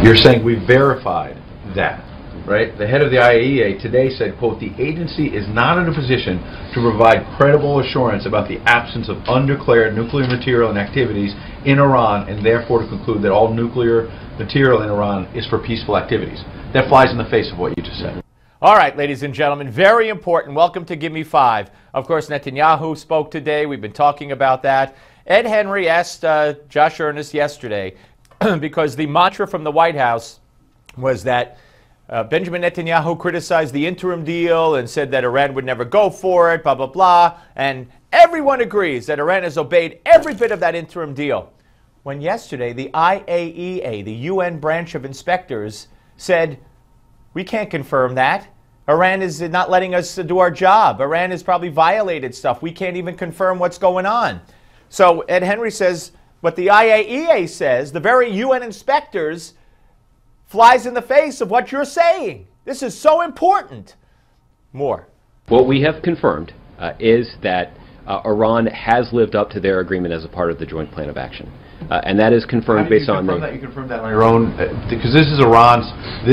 You're saying we verified that, right? The head of the IAEA today said, quote, the agency is not in a position to provide credible assurance about the absence of undeclared nuclear material and activities in Iran, and therefore to conclude that all nuclear material in Iran is for peaceful activities. That flies in the face of what you just said. All right, ladies and gentlemen, very important. Welcome to Give Me Five. Of course, Netanyahu spoke today. We've been talking about that. Ed Henry asked Josh Earnest yesterday, because the mantra from the White House was that Benjamin Netanyahu criticized the interim deal and said that Iran would never go for it, blah, blah, blah. And everyone agrees that Iran has obeyed every bit of that interim deal. When yesterday, the IAEA, the UN branch of inspectors, said, we can't confirm that. Iran is not letting us do our job. Iran has probably violated stuff. We can't even confirm what's going on. So Ed Henry says what the IAEA says, the very UN inspectors, flies in the face of what you're saying. This is so important. More. What we have confirmed is that Iran has lived up to their agreement as a part of the Joint Plan of Action. And that is confirmed based on the... You confirmed that on your own? Because this is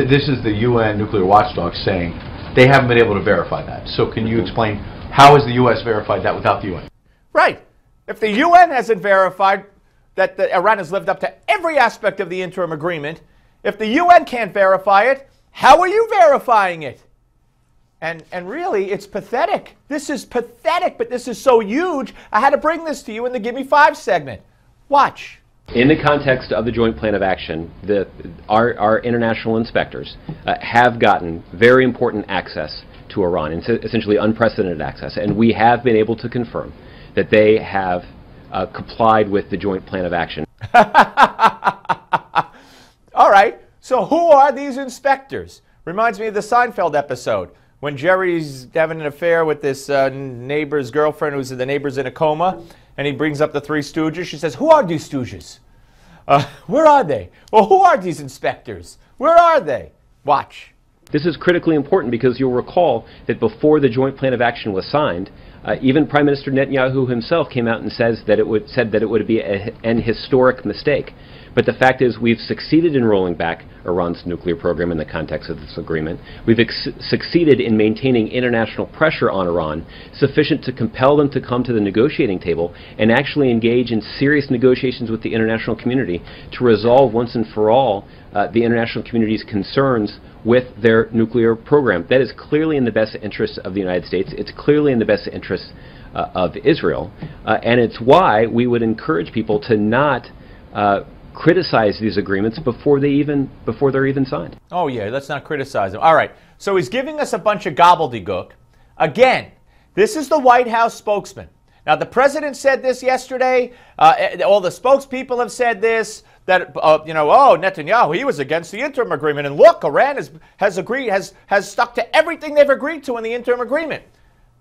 this is the UN nuclear watchdog saying they haven't been able to verify that. So can you explain how has the U.S. verified that without the UN? Right. If the UN hasn't verified that Iran has lived up to every aspect of the interim agreement, if the UN can't verify it, how are you verifying it? And really, it's pathetic. This is pathetic, but this is so huge, I had to bring this to you in the Give Me Five segment. Watch. In the context of the Joint Plan of Action, our international inspectors have gotten very important access to Iran, essentially unprecedented access, and we have been able to confirm that they have complied with the Joint Plan of Action. All right, so who are these inspectors? Reminds me of the Seinfeld episode when Jerry's having an affair with this neighbor's girlfriend who's the neighbor's in a coma, and he brings up the Three Stooges. She says, who are these stooges? Where are they? Well, who are these inspectors? Where are they? Watch. This is critically important because you'll recall that before the Joint Plan of Action was signed, even Prime Minister Netanyahu himself came out and said that it would be an historic mistake. But the fact is we've succeeded in rolling back Iran's nuclear program in the context of this agreement. We've succeeded in maintaining international pressure on Iran sufficient to compel them to come to the negotiating table and actually engage in serious negotiations with the international community to resolve once and for all the international community's concerns with their nuclear program. That is clearly in the best interest of the United States. It's clearly in the best interest of Israel. And it's why we would encourage people to not criticize these agreements before they're even signed. Oh yeah, let's not criticize them. All right, so he's giving us a bunch of gobbledygook. Again, this is the White House spokesman. Now the president said this yesterday. All the spokespeople have said this. That oh, Netanyahu, he was against the interim agreement, and look, Iran has stuck to everything they've agreed to in the interim agreement.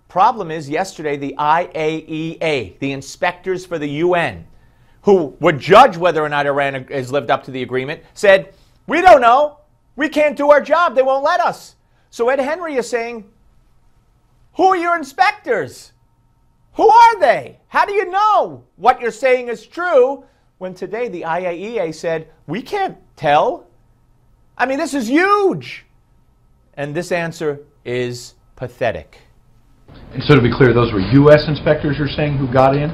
Problem is, yesterday the IAEA, the inspectors for the UN, who would judge whether or not Iran has lived up to the agreement, said, we don't know. We can't do our job. They won't let us. So Ed Henry is saying, who are your inspectors? Who are they? How do you know what you're saying is true when today the IAEA said, we can't tell? I mean, this is huge. And this answer is pathetic. And so to be clear, those were U.S. inspectors you're saying who got in?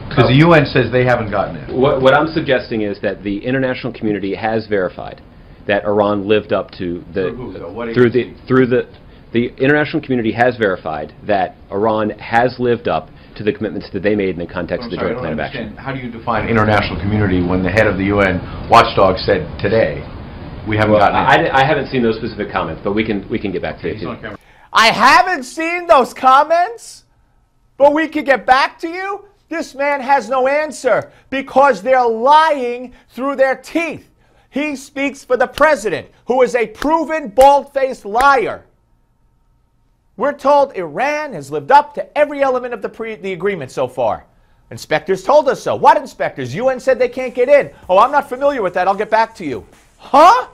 Because the UN says they haven't gotten in. What I'm suggesting is that the international community has verified that Iran lived up to the the international community has verified that Iran has lived up to the commitments that they made in the context of the Joint Plan of Action. How do you define international community when the head of the UN watchdog said today we haven't gotten in? I haven't seen those specific comments, but we can get back to you. I haven't seen those comments, but we can get back to you? This man has no answer because they're lying through their teeth. He speaks for the president, who is a proven bald-faced liar. We're told Iran has lived up to every element of the agreement so far. Inspectors told us so. What inspectors? UN said they can't get in. Oh, I'm not familiar with that. I'll get back to you. Huh?